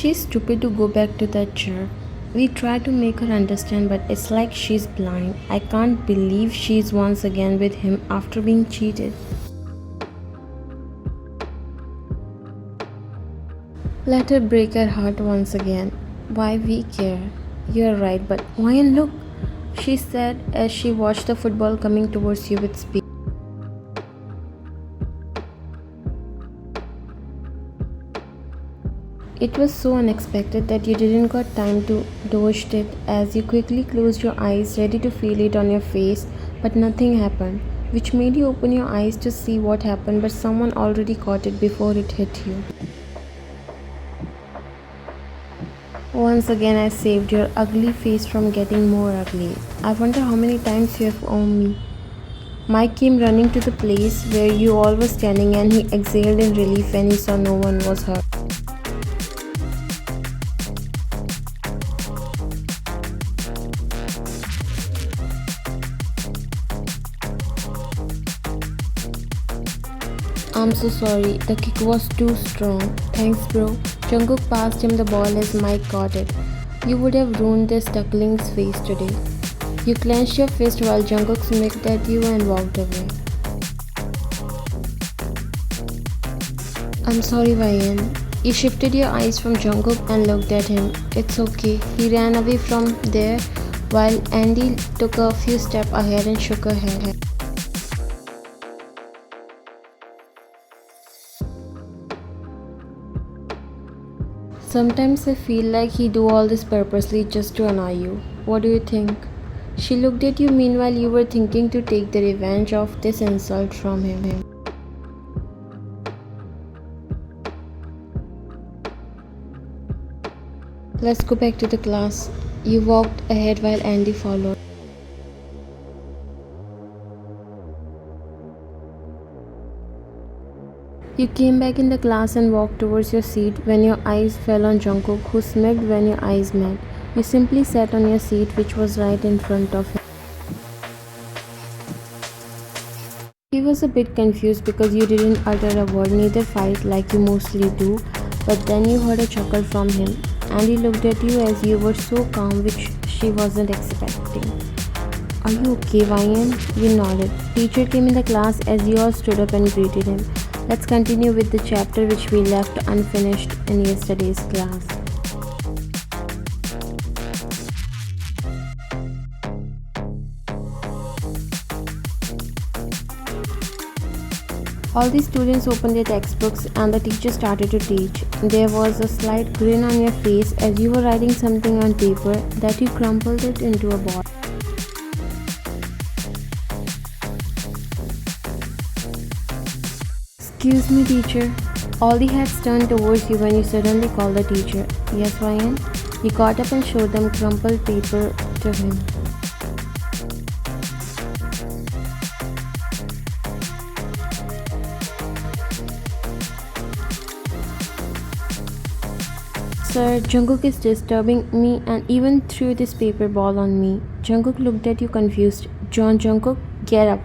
She's stupid to go back to that chair. We try to make her understand, but it's like she's blind. I can't believe she's once again with him after being cheated. Let her break her heart once again. Why we care? You're right, but why and look? She said as she watched the football coming towards you with speed. It was so unexpected that you didn't got time to dodge it as you quickly closed your eyes ready to feel it on your face, but nothing happened, which made you open your eyes to see what happened, but someone already caught it before it hit you. Once again I saved your ugly face from getting more ugly. I wonder how many times you have owned me. Mike came running to the place where you all were standing and he exhaled in relief when he saw no one was hurt. I'm so sorry, the kick was too strong. Thanks bro. Jungkook passed him the ball as Mike caught it. You would have ruined this duckling's face today. You clenched your fist while Jungkook smirked at you and walked away. I'm sorry Ryan. You shifted your eyes from Jungkook and looked at him. It's okay. He ran away from there while Andy took a few steps ahead and shook her head. Sometimes I feel like he do all this purposely just to annoy you. What do you think? She looked at you meanwhile you were thinking to take the revenge of this insult from him. Let's go back to the class. You walked ahead while Andy followed. You came back in the class and walked towards your seat when your eyes fell on Jungkook, who smirked when your eyes met. You simply sat on your seat, which was right in front of him. He was a bit confused because you didn't utter a word, neither fight like you mostly do, but then you heard a chuckle from him, and he looked at you as you were so calm, which she wasn't expecting. Are you okay, Ryan? You nodded. Teacher came in the class as you all stood up and greeted him. Let's continue with the chapter which we left unfinished in yesterday's class. All the students opened their textbooks and the teacher started to teach. There was a slight grin on your face as you were writing something on paper that you crumpled it into a ball. Excuse me, teacher. All the heads turned towards you when you suddenly called the teacher. Yes, Ryan? You got up and showed them crumpled paper to him. Sir, Jungkook is disturbing me and even threw this paper ball on me. Jungkook looked at you confused. John Jungkook, get up.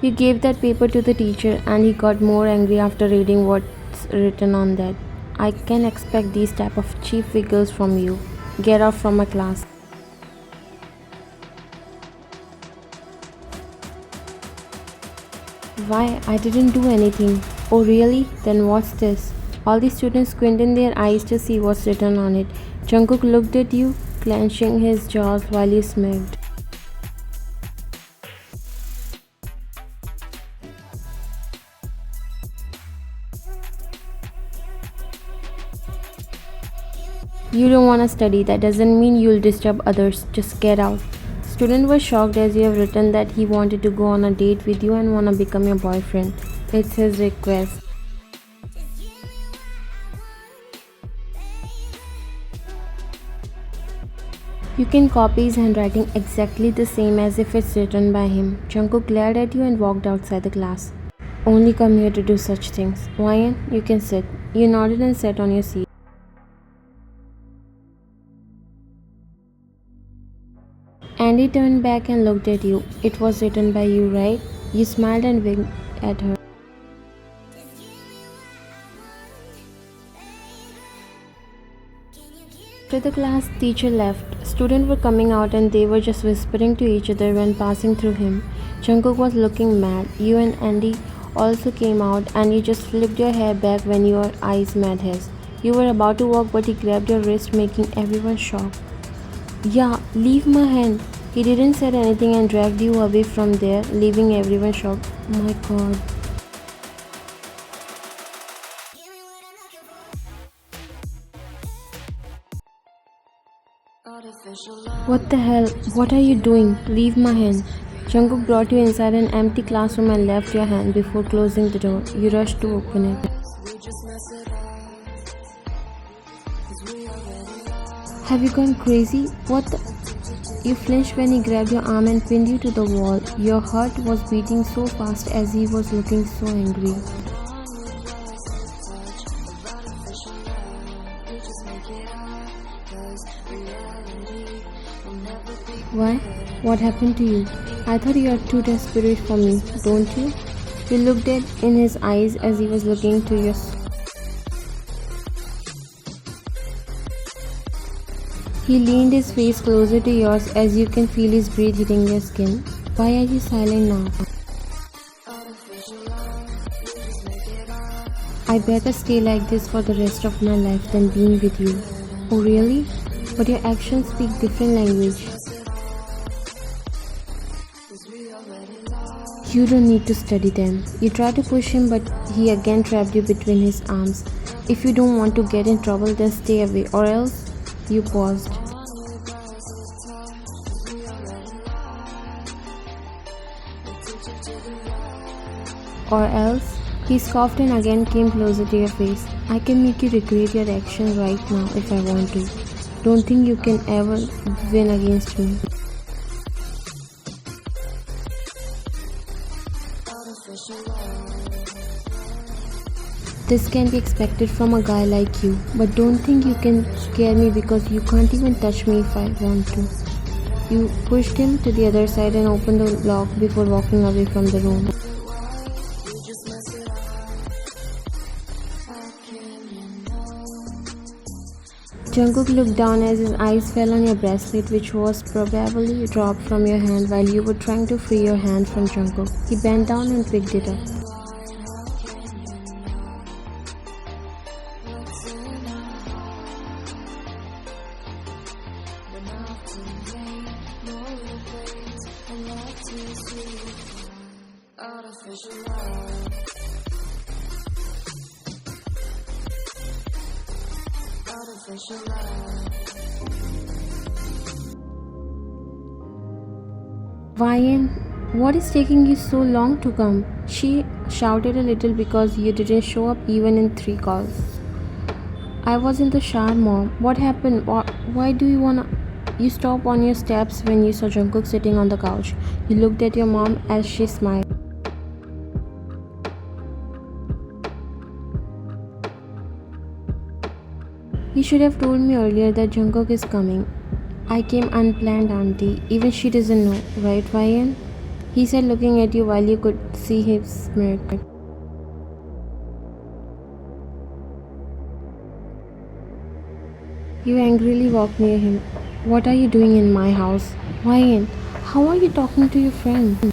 You gave that paper to the teacher and he got more angry after reading what's written on that. I can expect these type of cheap figures from you. Get out from my class. Why? I didn't do anything. Oh really? Then what's this? All the students squinted their eyes to see what's written on it. Jungkook looked at you, clenching his jaws while you smirked. You don't want to study, that doesn't mean you'll disturb others. Just get out. Students were shocked as you have written that he wanted to go on a date with you and want to become your boyfriend. It's his request. You can copy his handwriting exactly the same as if it's written by him. Jungkook glared at you and walked outside the class. Only come here to do such things. Ryan, you can sit. You nodded and sat on your seat. Andy turned back and looked at you. It was written by you, right? You smiled and winked at her. After the class teacher left, students were coming out and they were just whispering to each other when passing through him. Jungkook was looking mad. You and Andy also came out and you just flipped your hair back when your eyes met his. You were about to walk but he grabbed your wrist, making everyone shocked. Yeah, leave my hand. He didn't say anything and dragged you away from there, leaving everyone shocked. My god. What the hell? What are you doing? Leave my hand. Jungkook brought you inside an empty classroom and left your hand before closing the door. You rushed to open it. Have you gone crazy? What the? You flinched when he grabbed your arm and pinned you to the wall. Your heart was beating so fast as he was looking so angry. Why? What happened to you? I thought you are too desperate for me, don't you? You looked at in his eyes as he was looking to your. He leaned his face closer to yours as you can feel his breath hitting your skin. Why are you silent now? I better stay like this for the rest of my life than being with you. Oh really? But your actions speak different language. You don't need to study them. You tried to push him but he again trapped you between his arms. If you don't want to get in trouble then stay away or else. You paused. Or else? He scoffed and again came closer to your face. I can make you regret your action right now if I want to. Don't think you can ever win against me. This can be expected from a guy like you, but don't think you can scare me because you can't even touch me if I want to. You pushed him to the other side and opened the lock before walking away from the room. Jungkook looked down as his eyes fell on your bracelet, which was probably dropped from your hand while you were trying to free your hand from Jungkook. He bent down and picked it up. Ryan, what is taking you so long to come? She shouted a little because you didn't show up even in 3 calls. I was in the shower, Mom. What happened? Why do you wanna... You stopped on your steps when you saw Jungkook sitting on the couch. You looked at your mom as she smiled. You should have told me earlier that Jungkook is coming. I came unplanned, Auntie. Even she doesn't know, right, Ryan? He said, looking at you while you could see his smirk. You angrily walked near him. What are you doing in my house? Ryan, how are you talking to your friend?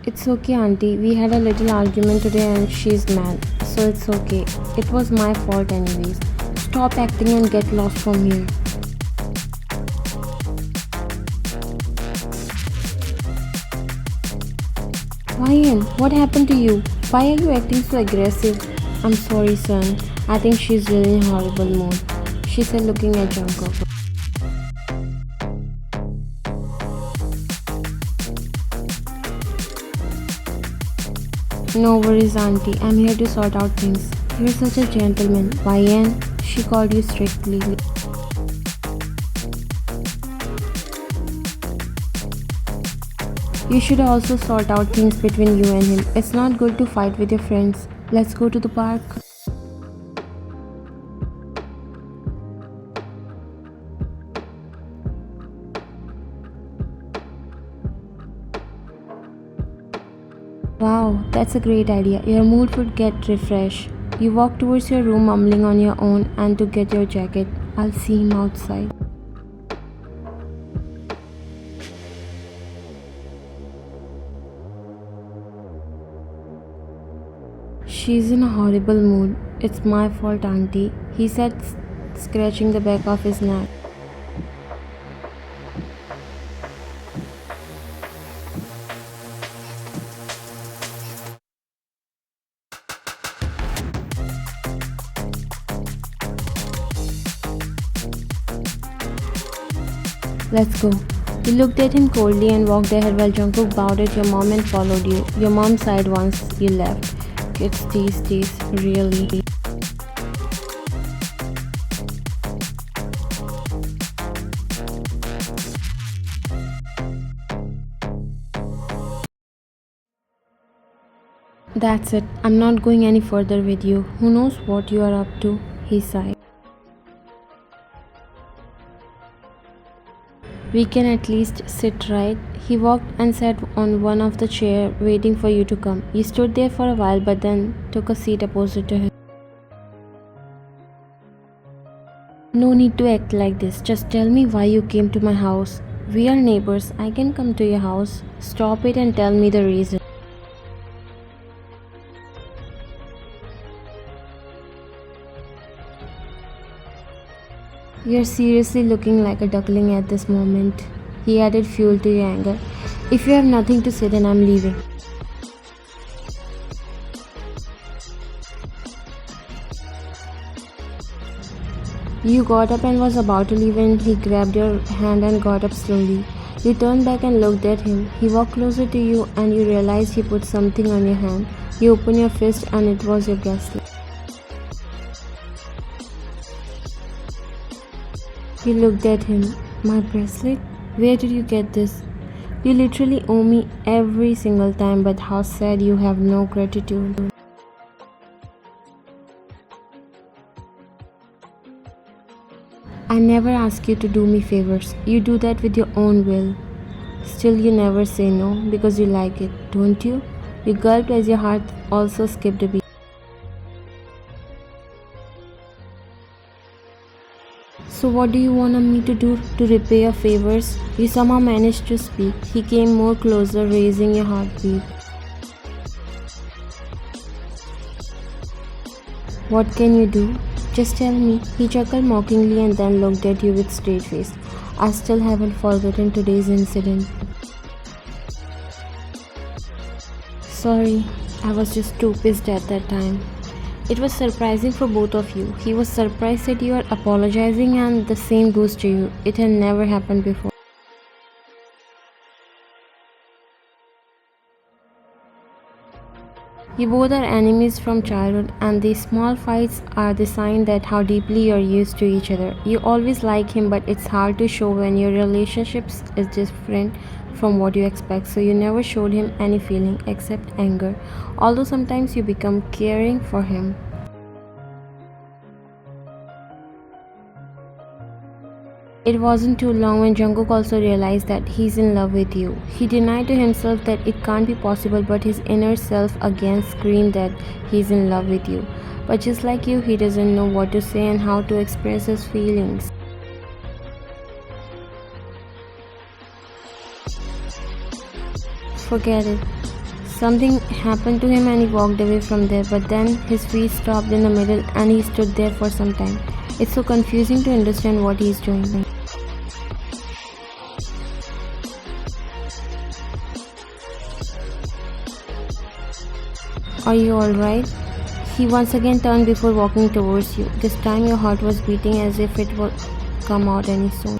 It's okay, Auntie. We had a little argument today and she's mad. So it's okay. It was my fault anyways. Stop acting and get lost from here. Ryan, what happened to you? Why are you acting so aggressive? I'm sorry, son. I think she's really in a horrible mood, she said, looking at Jungkook. No worries, Auntie. I'm here to sort out things. You're such a gentleman. Ryan, she called you strictly. You should also sort out things between you and him. It's not good to fight with your friends. Let's go to the park. Wow, that's a great idea. Your mood would get refreshed. You walk towards your room mumbling on your own and to get your jacket. I'll see him outside. She's in a horrible mood. It's my fault, Auntie, he said, scratching the back of his neck. Let's go. You looked at him coldly and walked ahead while Jungkook bowed at your mom and followed you. Your mom sighed once you left. Kids tease, really. That's it. I'm not going any further with you. Who knows what you are up to? He sighed. We can at least sit, right? He walked and sat on one of the chairs, waiting for you to come. You stood there for a while but then took a seat opposite to him. No need to act like this. Just tell me why you came to my house. We are neighbors. I can come to your house. Stop it and tell me the reason. You're seriously looking like a duckling at this moment. He added fuel to your anger. If you have nothing to say, then I'm leaving. You got up and was about to leave when he grabbed your hand and got up slowly. You turned back and looked at him. He walked closer to you and you realized he put something on your hand. You opened your fist and it was your bracelet. You looked at him. My bracelet? Where did you get this? You literally owe me every single time, but how sad you have no gratitude. I never ask you to do me favors. You do that with your own will. Still, you never say no because you like it, don't you? You gulped as your heart also skipped a beat. So what do you want me to do to repay your favors? You somehow managed to speak. He came more closer, raising your heartbeat. What can you do? Just tell me. He chuckled mockingly and then looked at you with straight face. I still haven't forgotten today's incident. Sorry, I was just too pissed at that time. It was surprising for both of you. He was surprised that you are apologizing and the same goes to you. It had never happened before. You both are enemies from childhood and these small fights are the sign that how deeply you're used to each other. You always like him but it's hard to show when your relationships is different from what you expect, so you never showed him any feeling except anger, although sometimes you become caring for him. It wasn't too long when Jungkook also realized that he's in love with you. He denied to himself that it can't be possible, but his inner self again screamed that he's in love with you. But just like you, he doesn't know what to say and how to express his feelings. Forget it. Something happened to him and he walked away from there, but then his feet stopped in the middle and he stood there for some time. It's so confusing to understand what he's doing. Are you alright? He once again turned before walking towards you. This time your heart was beating as if it would come out any soon.